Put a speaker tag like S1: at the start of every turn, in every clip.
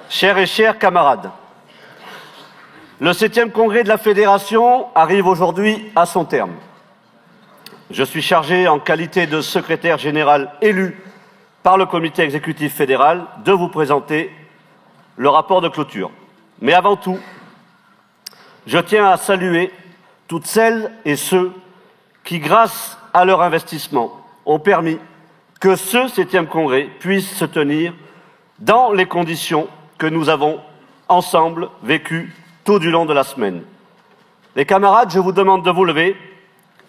S1: Chères et chers camarades, le 7e congrès de la Fédération arrive aujourd'hui à son terme. Je suis chargé, en qualité de secrétaire général élu par le comité exécutif fédéral, de vous présenter le rapport de clôture. Mais avant tout, je tiens à saluer toutes celles et ceux qui, grâce à leur investissement, ont permis que ce 7e congrès puisse se tenir dans les conditions que nous avons ensemble vécues tout du long de la semaine. Les camarades, je vous demande de vous lever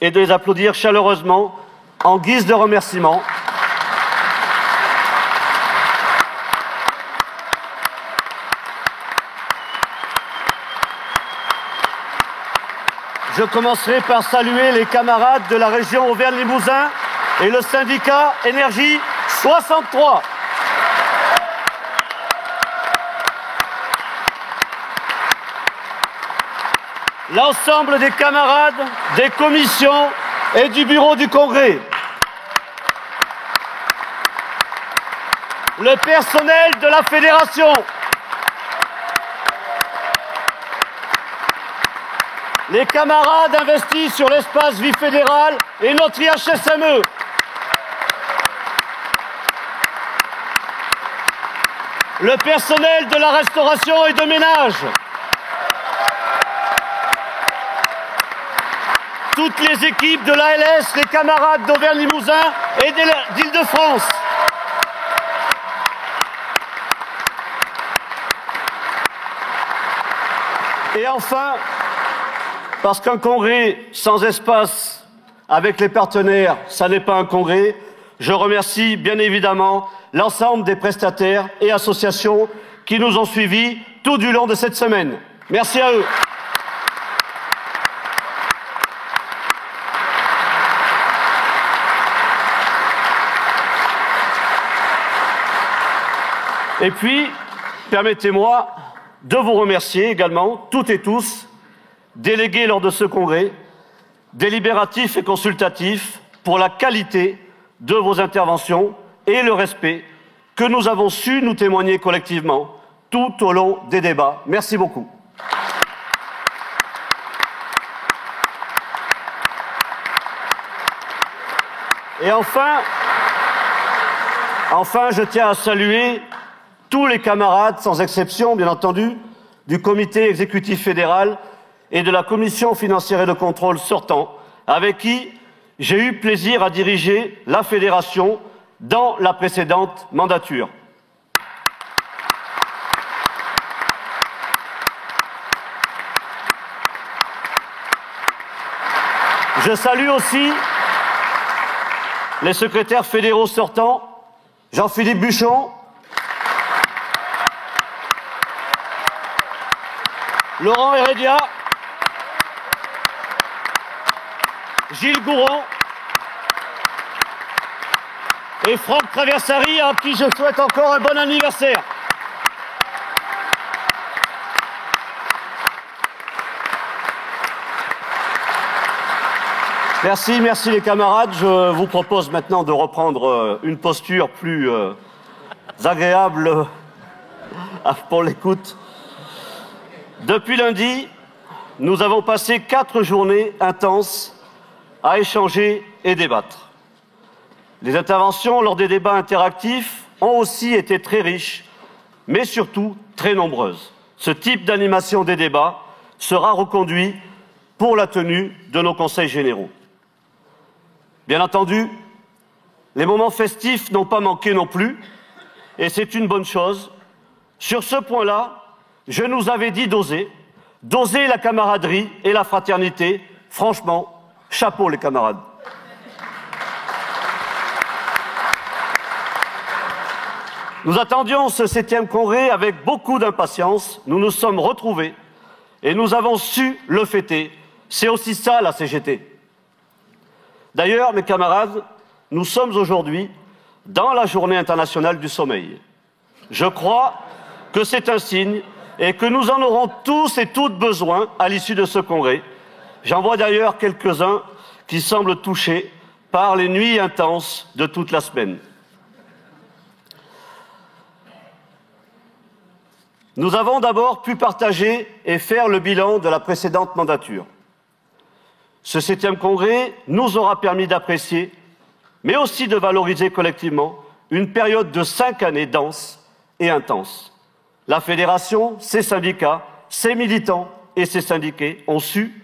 S1: et de les applaudir chaleureusement en guise de remerciement. Je commencerai par saluer les camarades de la région Auvergne-Limousin et le syndicat Énergie 63. L'ensemble des camarades, des commissions et du bureau du Congrès. Le personnel de la Fédération. Les camarades investis sur l'espace vie fédérale et notre IHSME. Le personnel de la restauration et de ménage. Toutes les équipes de l'ALS, les camarades d'Auvergne-Limousin et d'Île-de-France. Et enfin, parce qu'un congrès sans espace avec les partenaires, ça n'est pas un congrès, je remercie bien évidemment l'ensemble des prestataires et associations qui nous ont suivis tout du long de cette semaine. Merci à eux. Et puis, permettez-moi de vous remercier également, toutes et tous, délégués lors de ce congrès, délibératifs et consultatifs, pour la qualité de vos interventions et le respect que nous avons su nous témoigner collectivement tout au long des débats. Merci beaucoup. Et enfin, je tiens à saluer tous les camarades, sans exception, bien entendu, du comité exécutif fédéral et de la commission financière et de contrôle sortant, avec qui j'ai eu plaisir à diriger la fédération dans la précédente mandature. Je salue aussi les secrétaires fédéraux sortants, Jean-Philippe Buchon, Laurent Heredia, Gilles Gouron et Franck Traversari, à qui je souhaite encore un bon anniversaire. Merci les camarades. Je vous propose maintenant de reprendre une posture plus agréable pour l'écoute. Depuis lundi, nous avons passé 4 journées intenses à échanger et débattre. Les interventions lors des débats interactifs ont aussi été très riches, mais surtout très nombreuses. Ce type d'animation des débats sera reconduit pour la tenue de nos conseils généraux. Bien entendu, les moments festifs n'ont pas manqué non plus, et c'est une bonne chose. Sur ce point-là, je nous avais dit d'oser la camaraderie et la fraternité. Franchement, chapeau les camarades. Nous attendions ce 7e congrès avec beaucoup d'impatience. Nous nous sommes retrouvés et nous avons su le fêter. C'est aussi ça la CGT. D'ailleurs, mes camarades, nous sommes aujourd'hui dans la Journée internationale du sommeil. Je crois que c'est un signe et que nous en aurons tous et toutes besoin à l'issue de ce congrès. J'en vois d'ailleurs quelques-uns qui semblent touchés par les nuits intenses de toute la semaine. Nous avons d'abord pu partager et faire le bilan de la précédente mandature. Ce 7e congrès nous aura permis d'apprécier, mais aussi de valoriser collectivement, une période de 5 années dense et intense. La fédération, ses syndicats, ses militants et ses syndiqués ont su,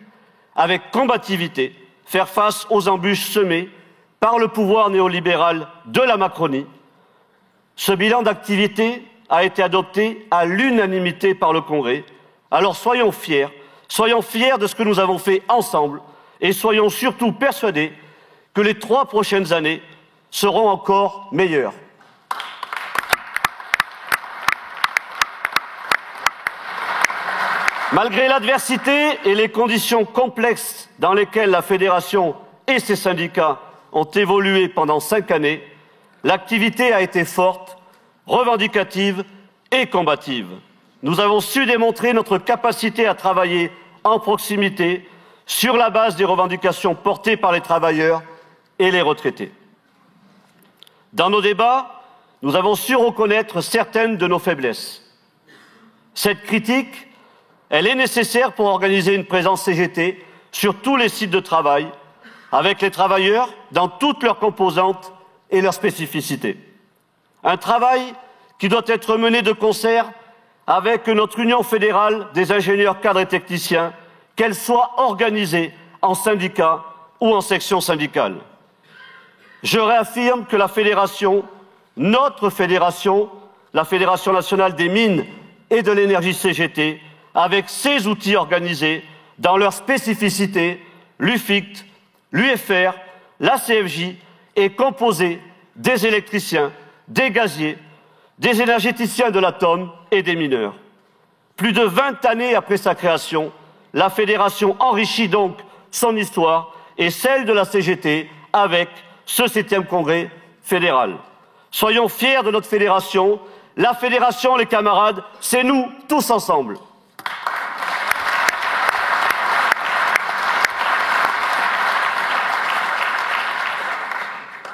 S1: avec combativité, faire face aux embûches semées par le pouvoir néolibéral de la Macronie. Ce bilan d'activité a été adopté à l'unanimité par le Congrès. Alors soyons fiers de ce que nous avons fait ensemble et soyons surtout persuadés que les 3 prochaines années seront encore meilleures. Malgré l'adversité et les conditions complexes dans lesquelles la fédération et ses syndicats ont évolué pendant 5 années, l'activité a été forte, revendicative et combative. Nous avons su démontrer notre capacité à travailler en proximité sur la base des revendications portées par les travailleurs et les retraités. Dans nos débats, nous avons su reconnaître certaines de nos faiblesses. Cette critique, elle est nécessaire pour organiser une présence CGT sur tous les sites de travail, avec les travailleurs dans toutes leurs composantes et leurs spécificités. Un travail qui doit être mené de concert avec notre Union fédérale des ingénieurs cadres et techniciens, qu'elle soit organisée en syndicats ou en section syndicale. Je réaffirme que la fédération, notre fédération, la Fédération nationale des mines et de l'énergie CGT, avec ses outils organisés dans leurs spécificités, l'UFICT, l'UFR, la CFJ, est composée des électriciens, des gaziers, des énergéticiens de l'atome et des mineurs. Plus de 20 années après sa création, la fédération enrichit donc son histoire et celle de la CGT avec ce 7e congrès fédéral. Soyons fiers de notre fédération. La fédération, les camarades, c'est nous tous ensemble.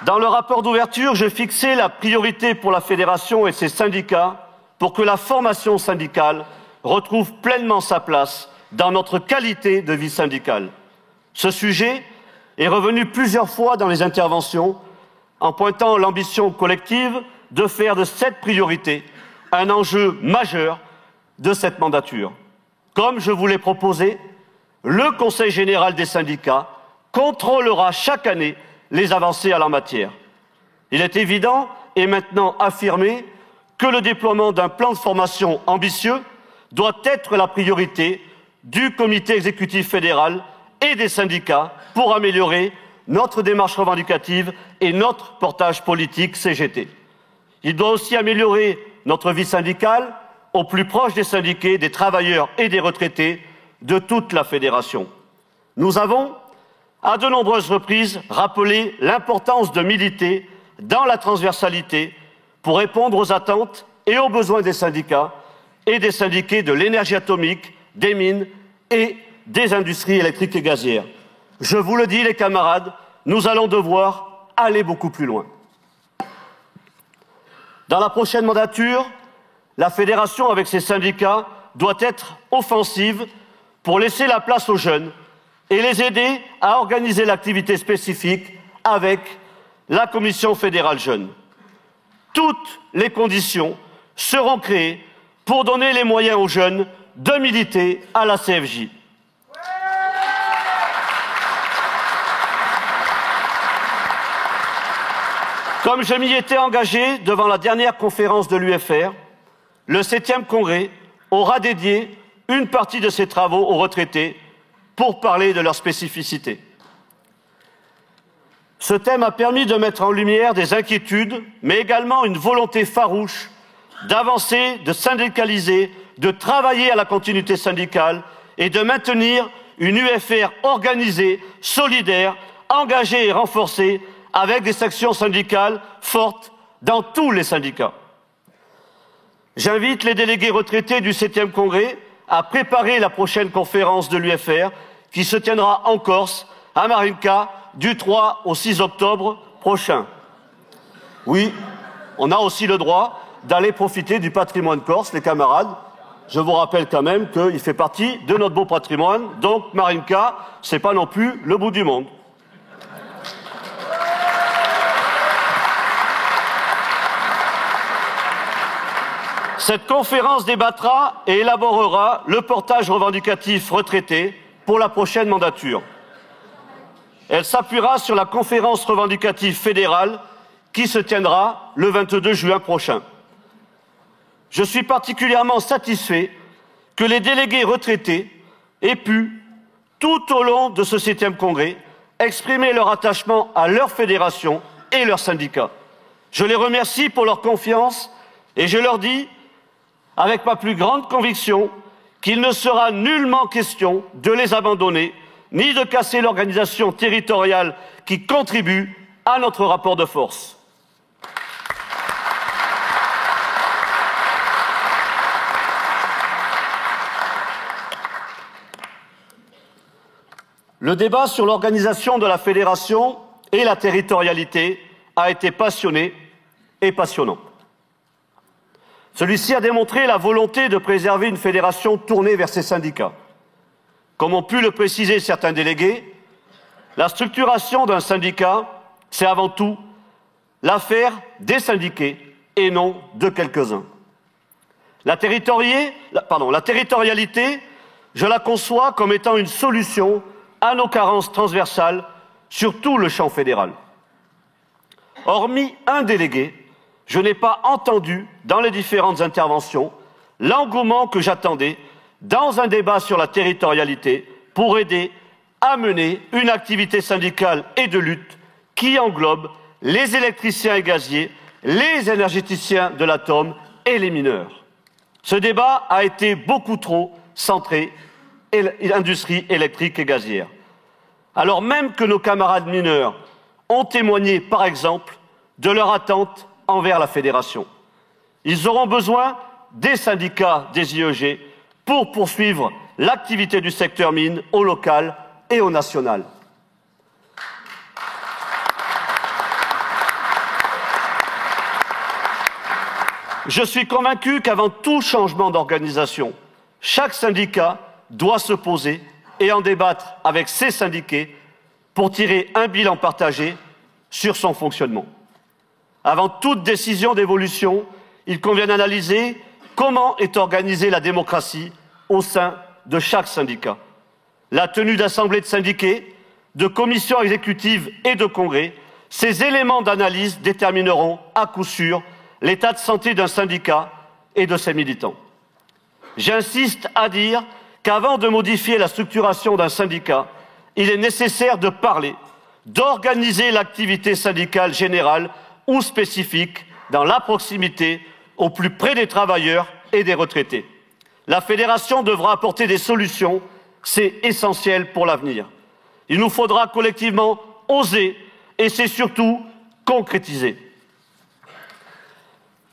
S1: Dans le rapport d'ouverture, j'ai fixé la priorité pour la fédération et ses syndicats pour que la formation syndicale retrouve pleinement sa place dans notre qualité de vie syndicale. Ce sujet est revenu plusieurs fois dans les interventions en pointant l'ambition collective de faire de cette priorité un enjeu majeur de cette mandature. Comme je vous l'ai proposé, le Conseil général des syndicats contrôlera chaque année les avancées à la matière. Il est évident et maintenant affirmé que le déploiement d'un plan de formation ambitieux doit être la priorité du comité exécutif fédéral et des syndicats pour améliorer notre démarche revendicative et notre portage politique CGT. Il doit aussi améliorer notre vie syndicale au plus proche des syndiqués, des travailleurs et des retraités de toute la fédération. Nous avons, à de nombreuses reprises, rappelé l'importance de militer dans la transversalité pour répondre aux attentes et aux besoins des syndicats et des syndiqués de l'énergie atomique, des mines et des industries électriques et gazières. Je vous le dis, les camarades, nous allons devoir aller beaucoup plus loin. Dans la prochaine mandature, la fédération, avec ses syndicats, doit être offensive pour laisser la place aux jeunes et les aider à organiser l'activité spécifique avec la Commission fédérale jeune. Toutes les conditions seront créées pour donner les moyens aux jeunes de militer à la CFJ. Comme je m'y étais engagé devant la dernière conférence de l'UFR, le 7e congrès aura dédié une partie de ses travaux aux retraités pour parler de leurs spécificités. Ce thème a permis de mettre en lumière des inquiétudes, mais également une volonté farouche d'avancer, de syndicaliser, de travailler à la continuité syndicale et de maintenir une UFR organisée, solidaire, engagée et renforcée, avec des sections syndicales fortes dans tous les syndicats. J'invite les délégués retraités du 7e congrès à préparer la prochaine conférence de l'UFR qui se tiendra en Corse, à Marinka, du 3 au 6 octobre prochain. Oui, on a aussi le droit d'aller profiter du patrimoine corse, les camarades. je vous rappelle quand même qu'il fait partie de notre beau patrimoine, donc Marinka, c'est pas non plus le bout du monde. Cette conférence débattra et élaborera le portage revendicatif retraité pour la prochaine mandature. Elle s'appuiera sur la conférence revendicative fédérale qui se tiendra le 22 juin prochain. Je suis particulièrement satisfait que les délégués retraités aient pu, tout au long de ce 7e congrès, exprimer leur attachement à leur fédération et leurs syndicats. Je les remercie pour leur confiance et je leur dis, avec ma plus grande conviction, qu'il ne sera nullement question de les abandonner, ni de casser l'organisation territoriale qui contribue à notre rapport de force. Le débat sur l'organisation de la fédération et la territorialité a été passionné et passionnant. Celui-ci a démontré la volonté de préserver une fédération tournée vers ses syndicats. Comme ont pu le préciser certains délégués, la structuration d'un syndicat, c'est avant tout l'affaire des syndiqués et non de quelques-uns. La territorialité, je la conçois comme étant une solution à nos carences transversales sur tout le champ fédéral. Hormis un délégué, je n'ai pas entendu dans les différentes interventions l'engouement que j'attendais dans un débat sur la territorialité pour aider à mener une activité syndicale et de lutte qui englobe les électriciens et gaziers, les énergéticiens de l'atome et les mineurs. Ce débat a été beaucoup trop centré industrie électrique et gazière. Alors même que nos camarades mineurs ont témoigné, par exemple, de leur attente envers la fédération. Ils auront besoin des syndicats des IEG pour poursuivre l'activité du secteur mine au local et au national. Je suis convaincu qu'avant tout changement d'organisation, chaque syndicat doit se poser et en débattre avec ses syndiqués pour tirer un bilan partagé sur son fonctionnement. Avant toute décision d'évolution, il convient d'analyser comment est organisée la démocratie au sein de chaque syndicat. La tenue d'assemblées de syndiqués, de commissions exécutives et de congrès, ces éléments d'analyse détermineront à coup sûr l'état de santé d'un syndicat et de ses militants. J'insiste à dire qu'avant de modifier la structuration d'un syndicat, il est nécessaire de parler, d'organiser l'activité syndicale générale ou spécifique dans la proximité, au plus près des travailleurs et des retraités. La fédération devra apporter des solutions, c'est essentiel pour l'avenir. Il nous faudra collectivement oser et c'est surtout concrétiser.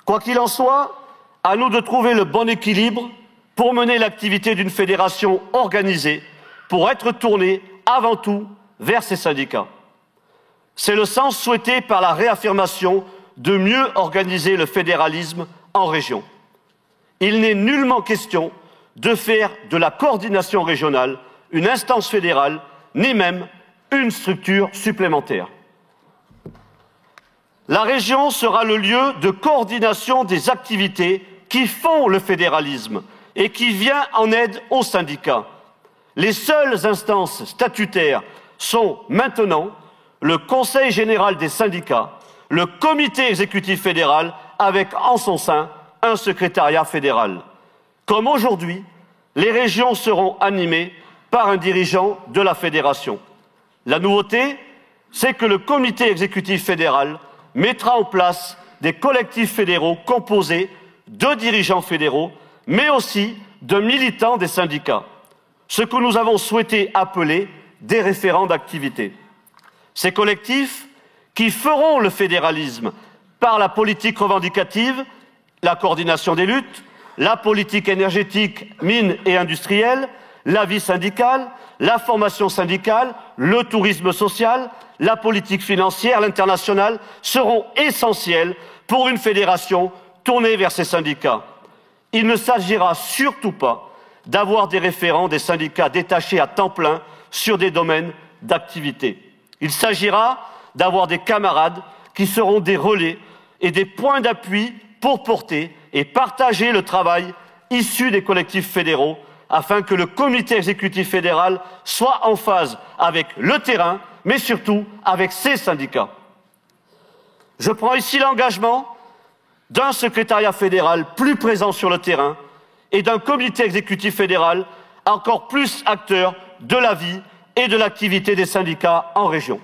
S1: Quoi qu'il en soit, à nous de trouver le bon équilibre pour mener l'activité d'une fédération organisée, pour être tournée avant tout vers ses syndicats. C'est le sens souhaité par la réaffirmation de mieux organiser le fédéralisme en région. Il n'est nullement question de faire de la coordination régionale une instance fédérale, ni même une structure supplémentaire. La région sera le lieu de coordination des activités qui font le fédéralisme et qui vient en aide aux syndicats. Les seules instances statutaires sont maintenant le Conseil général des syndicats, le Comité exécutif fédéral avec en son sein un secrétariat fédéral. Comme aujourd'hui, les régions seront animées par un dirigeant de la fédération. La nouveauté, c'est que le Comité exécutif fédéral mettra en place des collectifs fédéraux composés de dirigeants fédéraux, mais aussi de militants des syndicats, ce que nous avons souhaité appeler des référents d'activité. Ces collectifs qui feront le fédéralisme par la politique revendicative, la coordination des luttes, la politique énergétique, mine et industrielle, la vie syndicale, la formation syndicale, le tourisme social, la politique financière, l'international, seront essentiels pour une fédération tournée vers ses syndicats. Il ne s'agira surtout pas d'avoir des référents des syndicats détachés à temps plein sur des domaines d'activité. Il s'agira d'avoir des camarades qui seront des relais et des points d'appui pour porter et partager le travail issu des collectifs fédéraux afin que le comité exécutif fédéral soit en phase avec le terrain, mais surtout avec ses syndicats. Je prends ici l'engagement d'un secrétariat fédéral plus présent sur le terrain et d'un comité exécutif fédéral encore plus acteur de la vie et de l'activité des syndicats en région.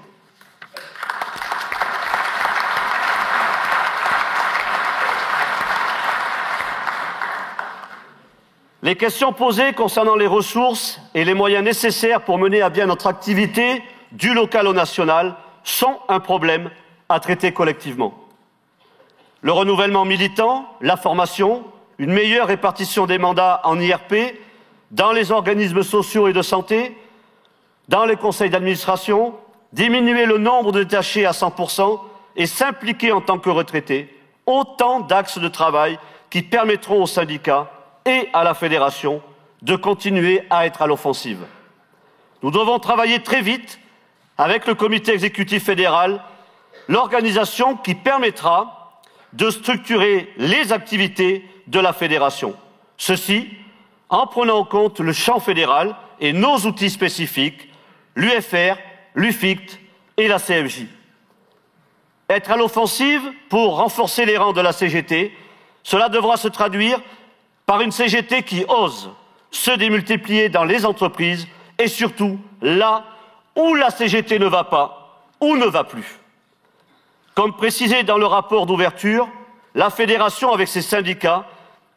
S1: Les questions posées concernant les ressources et les moyens nécessaires pour mener à bien notre activité, du local au national, sont un problème à traiter collectivement. Le renouvellement militant, la formation, une meilleure répartition des mandats en IRP, dans les organismes sociaux et de santé, dans les conseils d'administration, diminuer le nombre de détachés à 100% et s'impliquer en tant que retraités, autant d'axes de travail qui permettront aux syndicats et à la fédération de continuer à être à l'offensive. Nous devons travailler très vite avec le comité exécutif fédéral, l'organisation qui permettra de structurer les activités de la fédération. Ceci en prenant en compte le champ fédéral et nos outils spécifiques, l'UFR, l'UFICT et la CFJ. Être à l'offensive pour renforcer les rangs de la CGT, cela devra se traduire par une CGT qui ose se démultiplier dans les entreprises et surtout là où la CGT ne va pas ou ne va plus. Comme précisé dans le rapport d'ouverture, la fédération avec ses syndicats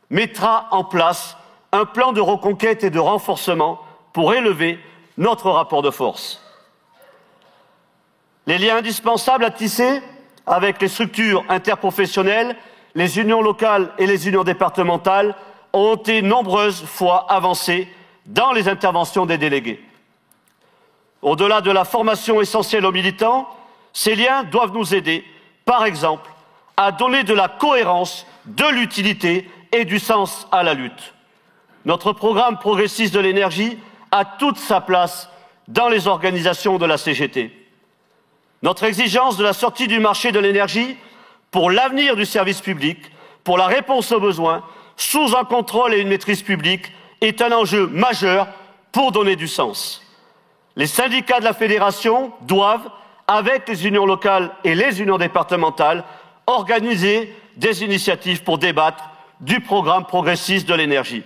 S1: mettra en place un plan de reconquête et de renforcement pour élever notre rapport de force. Les liens indispensables à tisser avec les structures interprofessionnelles, les unions locales et les unions départementales ont été nombreuses fois avancés dans les interventions des délégués. Au-delà de la formation essentielle aux militants, ces liens doivent nous aider, par exemple, à donner de la cohérence, de l'utilité et du sens à la lutte. Notre programme progressiste de l'énergie a toute sa place dans les organisations de la CGT. Notre exigence de la sortie du marché de l'énergie pour l'avenir du service public, pour la réponse aux besoins, sous un contrôle et une maîtrise publique, est un enjeu majeur pour donner du sens. Les syndicats de la fédération doivent, avec les unions locales et les unions départementales, organiser des initiatives pour débattre du programme progressiste de l'énergie.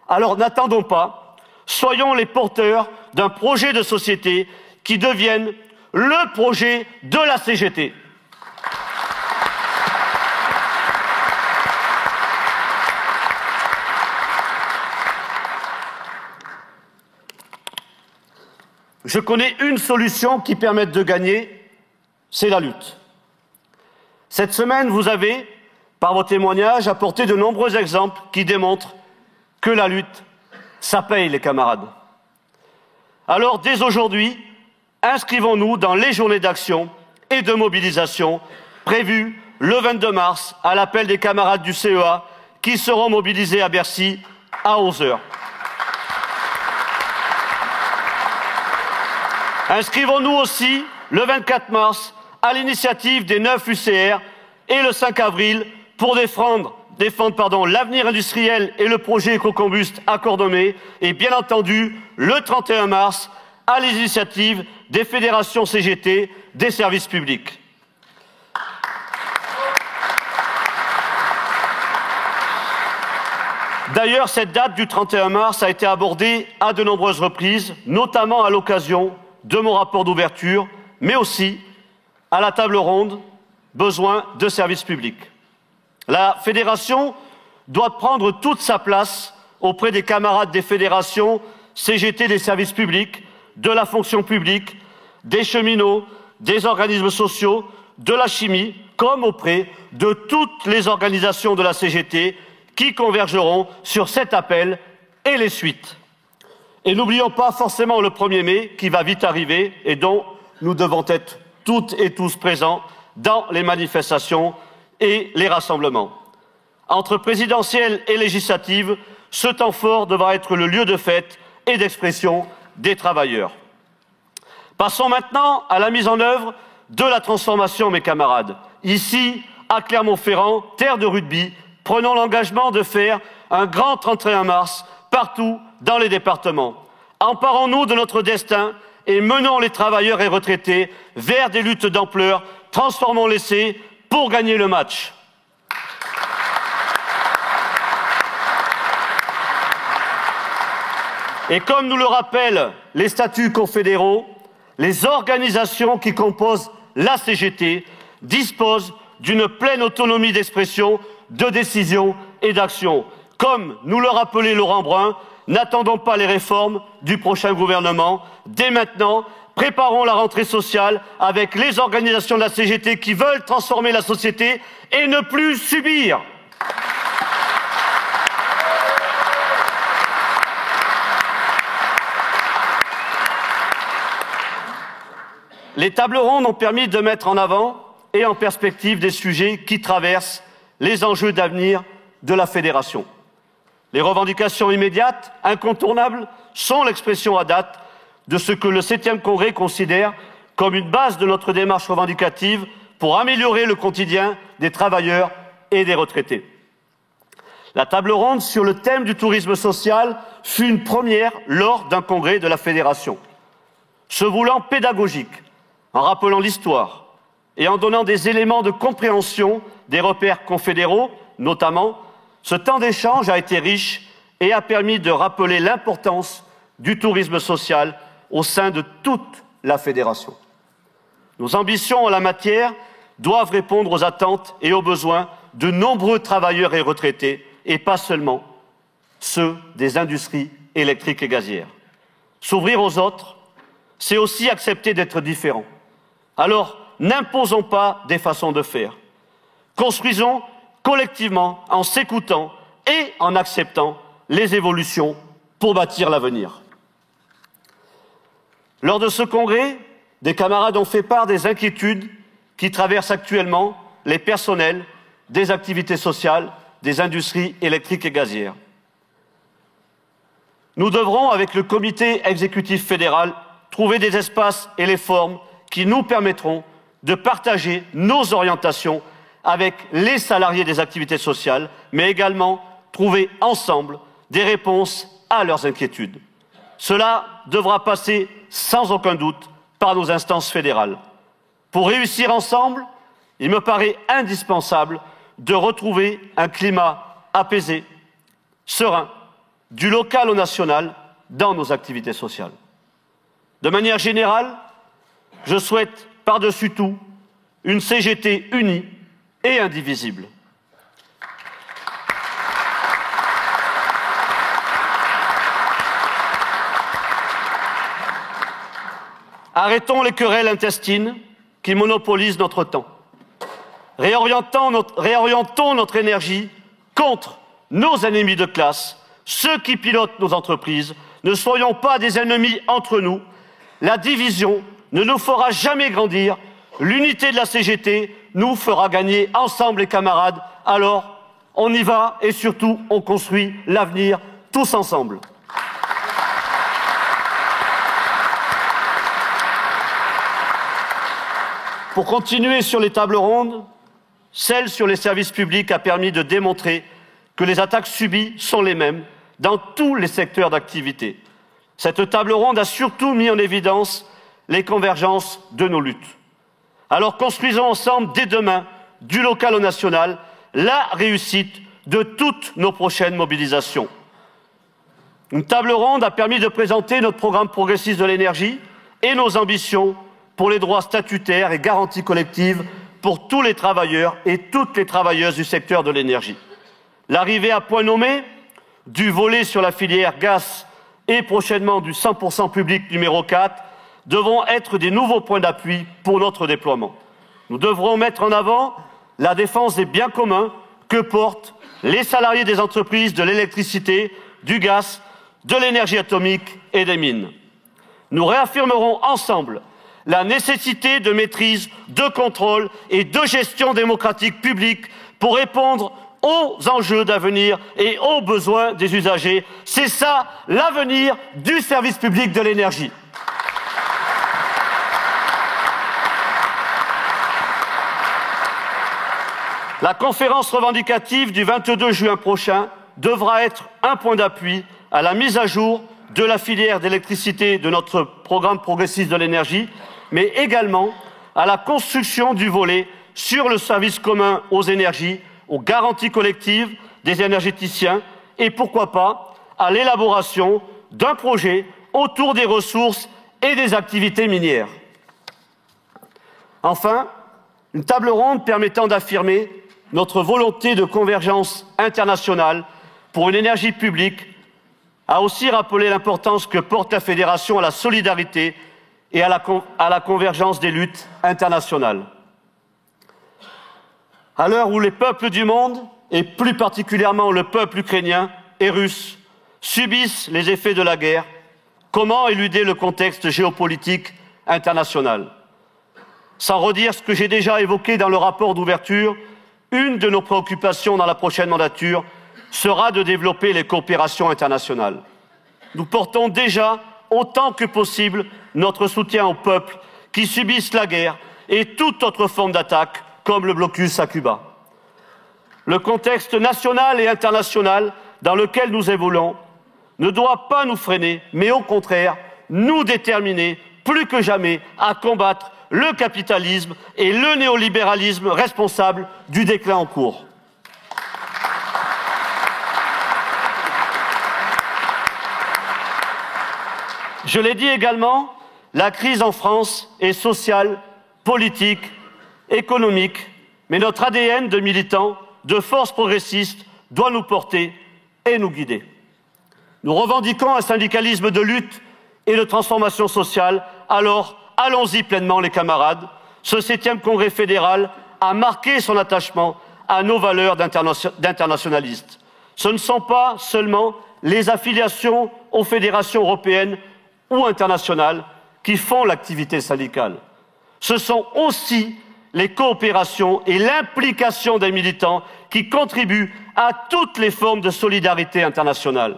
S1: Alors n'attendons pas, soyons les porteurs d'un projet de société qui devienne le projet de la CGT. Je connais une solution qui permette de gagner, c'est la lutte. Cette semaine, vous avez, par vos témoignages, apporté de nombreux exemples qui démontrent que la lutte, ça paye les camarades. Alors, dès aujourd'hui, inscrivons-nous dans les journées d'action et de mobilisation prévues le 22 mars à l'appel des camarades du CEA qui seront mobilisés à Bercy à 11h. Inscrivons-nous aussi le 24 mars à l'initiative des 9 UCR et le 5 avril pour défendre l'avenir industriel et le projet Écocombust à Cordemais et bien entendu le 31 mars à l'initiative des fédérations CGT des services publics. D'ailleurs, cette date du 31 mars a été abordée à de nombreuses reprises, notamment à l'occasion de mon rapport d'ouverture, mais aussi à la table ronde besoin de services publics. La fédération doit prendre toute sa place auprès des camarades des fédérations CGT des services publics, de la fonction publique, des cheminots, des organismes sociaux, de la chimie, comme auprès de toutes les organisations de la CGT qui convergeront sur cet appel et les suites. Et n'oublions pas forcément le 1er mai qui va vite arriver et dont nous devons être toutes et tous présents dans les manifestations et les rassemblements. Entre présidentielle et législative, ce temps fort devra être le lieu de fête et d'expression des travailleurs. Passons maintenant à la mise en œuvre de la transformation, mes camarades. Ici, à Clermont-Ferrand, terre de rugby, prenons l'engagement de faire un grand 31 mars partout dans les départements. Emparons-nous de notre destin et menons les travailleurs et retraités vers des luttes d'ampleur, transformons l'essai pour gagner le match. Et comme nous le rappellent les statuts confédéraux, les organisations qui composent la CGT disposent d'une pleine autonomie d'expression, de décision et d'action. Comme nous le rappelait Laurent Brun, n'attendons pas les réformes du prochain gouvernement. Dès maintenant, préparons la rentrée sociale avec les organisations de la CGT qui veulent transformer la société et ne plus subir. Les tables rondes ont permis de mettre en avant et en perspective des sujets qui traversent les enjeux d'avenir de la fédération. Les revendications immédiates, incontournables, sont l'expression à date de ce que le 7e Congrès considère comme une base de notre démarche revendicative pour améliorer le quotidien des travailleurs et des retraités. La table ronde sur le thème du tourisme social fut une première lors d'un congrès de la fédération. Se voulant pédagogique, en rappelant l'histoire et en donnant des éléments de compréhension des repères confédéraux, notamment, ce temps d'échange a été riche et a permis de rappeler l'importance du tourisme social au sein de toute la fédération. Nos ambitions en la matière doivent répondre aux attentes et aux besoins de nombreux travailleurs et retraités, et pas seulement ceux des industries électriques et gazières. S'ouvrir aux autres, c'est aussi accepter d'être différent. Alors, n'imposons pas des façons de faire. Construisons collectivement en s'écoutant et en acceptant les évolutions pour bâtir l'avenir. Lors de ce congrès, des camarades ont fait part des inquiétudes qui traversent actuellement les personnels des activités sociales, des industries électriques et gazières. Nous devrons, avec le comité exécutif fédéral, trouver des espaces et les formes qui nous permettront de partager nos orientations avec les salariés des activités sociales, mais également trouver ensemble des réponses à leurs inquiétudes. Cela devra passer sans aucun doute par nos instances fédérales. Pour réussir ensemble, il me paraît indispensable de retrouver un climat apaisé, serein, du local au national dans nos activités sociales. De manière générale, je souhaite par-dessus tout une CGT unie et indivisible. Arrêtons les querelles intestines qui monopolisent notre temps. Réorientons notre énergie contre nos ennemis de classe, ceux qui pilotent nos entreprises. Ne soyons pas des ennemis entre nous. La division ne nous fera jamais grandir. L'unité de la CGT nous fera gagner ensemble, les camarades. Alors, on y va et surtout, on construit l'avenir tous ensemble. Pour continuer sur les tables rondes, celle sur les services publics a permis de démontrer que les attaques subies sont les mêmes dans tous les secteurs d'activité. Cette table ronde a surtout mis en évidence les convergences de nos luttes. Alors construisons ensemble dès demain, du local au national, la réussite de toutes nos prochaines mobilisations. Une table ronde a permis de présenter notre programme progressiste de l'énergie et nos ambitions pour les droits statutaires et garanties collectives pour tous les travailleurs et toutes les travailleuses du secteur de l'énergie. L'arrivée à point nommé du volet sur la filière gaz et prochainement du 100% public numéro 4 devront être des nouveaux points d'appui pour notre déploiement. Nous devrons mettre en avant la défense des biens communs que portent les salariés des entreprises de l'électricité, du gaz, de l'énergie atomique et des mines. Nous réaffirmerons ensemble la nécessité de maîtrise, de contrôle et de gestion démocratique publique pour répondre aux enjeux d'avenir et aux besoins des usagers. C'est ça l'avenir du service public de l'énergie. La conférence revendicative du 22 juin prochain devra être un point d'appui à la mise à jour de la filière d'électricité de notre programme progressiste de l'énergie, mais également à la construction du volet sur le service commun aux énergies, aux garanties collectives des énergéticiens et, pourquoi pas, à l'élaboration d'un projet autour des ressources et des activités minières. Enfin, une table ronde permettant d'affirmer notre volonté de convergence internationale pour une énergie publique a aussi rappelé l'importance que porte la Fédération à la solidarité et à la convergence des luttes internationales. À l'heure où les peuples du monde, et plus particulièrement le peuple ukrainien et russe, subissent les effets de la guerre, comment éluder le contexte géopolitique international? Sans redire ce que j'ai déjà évoqué dans le rapport d'ouverture, une de nos préoccupations dans la prochaine mandature sera de développer les coopérations internationales. Nous portons déjà autant que possible notre soutien aux peuples qui subissent la guerre et toute autre forme d'attaque, comme le blocus à Cuba. Le contexte national et international dans lequel nous évoluons ne doit pas nous freiner, mais au contraire, nous déterminer plus que jamais à combattre le capitalisme et le néolibéralisme responsables du déclin en cours. Je l'ai dit également, la crise en France est sociale, politique, économique, mais notre ADN de militants, de force progressiste, doit nous porter et nous guider. Nous revendiquons un syndicalisme de lutte et de transformation sociale, alors allons-y pleinement les camarades. Ce 7e congrès fédéral a marqué son attachement à nos valeurs d'internationalistes. Ce ne sont pas seulement les affiliations aux fédérations européennes ou internationales qui font l'activité syndicale. Ce sont aussi les coopérations et l'implication des militants qui contribuent à toutes les formes de solidarité internationale.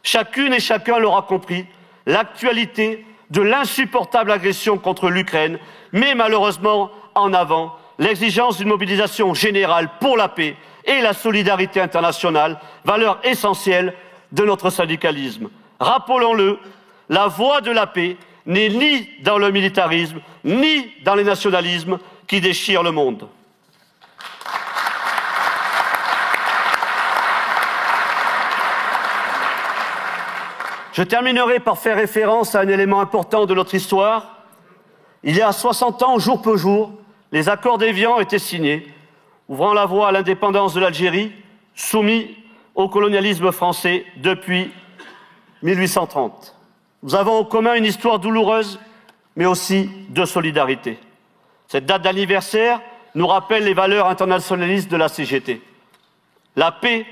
S1: Chacune et chacun l'aura compris, l'actualité de l'insupportable agression contre l'Ukraine met malheureusement en avant l'exigence d'une mobilisation générale pour la paix et la solidarité internationale, valeur essentielle de notre syndicalisme. Rappelons-le, la voie de la paix n'est ni dans le militarisme, ni dans les nationalismes qui déchirent le monde. Je terminerai par faire référence à un élément important de notre histoire. Il y a 60 ans, jour pour jour, les accords d'Évian étaient signés, ouvrant la voie à l'indépendance de l'Algérie, soumis au colonialisme français depuis 1830. Nous avons en commun une histoire douloureuse, mais aussi de solidarité. Cette date d'anniversaire nous rappelle les valeurs internationalistes de la CGT. La paix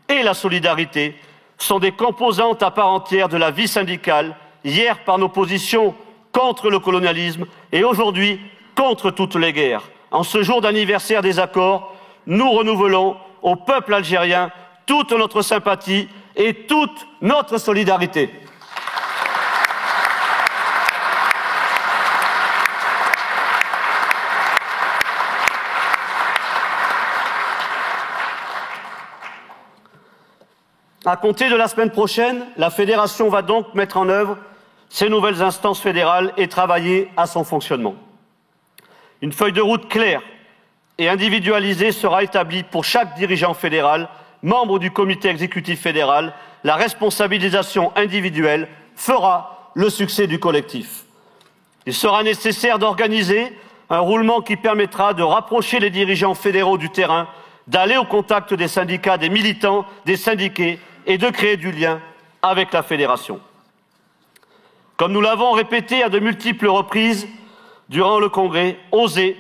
S1: et la solidarité sont des composantes à part entière de la vie syndicale, hier par nos positions contre le colonialisme et aujourd'hui contre toutes les guerres. En ce jour d'anniversaire des accords, nous renouvelons au peuple algérien toute notre sympathie et toute notre solidarité. À compter de la semaine prochaine, la Fédération va donc mettre en œuvre ses nouvelles instances fédérales et travailler à son fonctionnement. Une feuille de route claire et individualisée sera établie pour chaque dirigeant fédéral, membre du comité exécutif fédéral. La responsabilisation individuelle fera le succès du collectif. Il sera nécessaire d'organiser un roulement qui permettra de rapprocher les dirigeants fédéraux du terrain, d'aller au contact des syndicats, des militants, des syndiqués et de créer du lien avec la fédération. Comme nous l'avons répété à de multiples reprises durant le congrès, oser,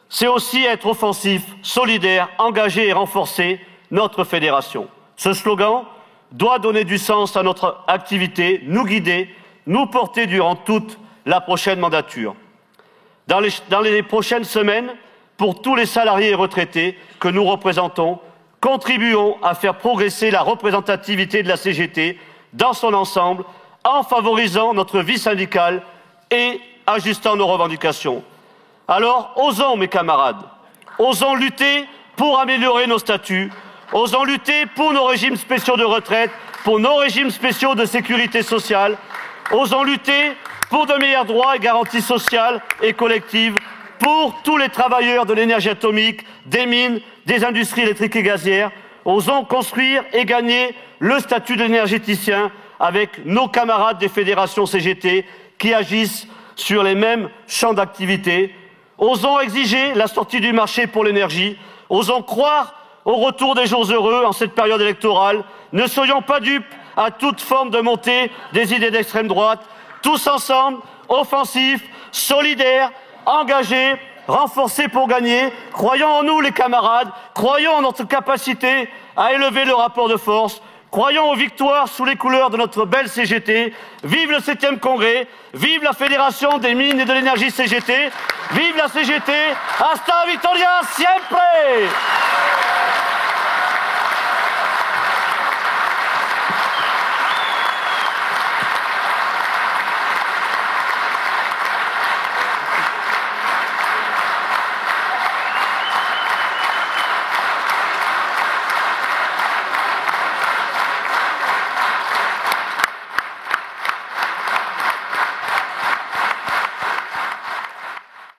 S1: c'est aussi être offensif, solidaire, engagé et renforcer notre fédération. Ce slogan doit donner du sens à notre activité, nous guider, nous porter durant toute la prochaine mandature. Dans les prochaines semaines, pour tous les salariés et retraités que nous représentons, contribuons à faire progresser la représentativité de la CGT dans son ensemble en favorisant notre vie syndicale et ajustant nos revendications. Alors, osons, mes camarades, osons lutter pour améliorer nos statuts, osons lutter pour nos régimes spéciaux de retraite, pour nos régimes spéciaux de sécurité sociale, osons lutter pour de meilleurs droits et garanties sociales et collectives pour tous les travailleurs de l'énergie atomique, des mines, des industries électriques et gazières. Osons construire et gagner le statut d'énergéticien avec nos camarades des fédérations CGT qui agissent sur les mêmes champs d'activité. Osons exiger la sortie du marché pour l'énergie. Osons croire au retour des jours heureux en cette période électorale. Ne soyons pas dupes à toute forme de montée des idées d'extrême droite. Tous ensemble, offensifs, solidaires, engagés, renforcés pour gagner. Croyons en nous, les camarades. Croyons en notre capacité à élever le rapport de force. Croyons aux victoires sous les couleurs de notre belle CGT. Vive le 7e congrès. Vive la Fédération des mines et de l'énergie CGT. Vive la CGT. Hasta Victoria siempre.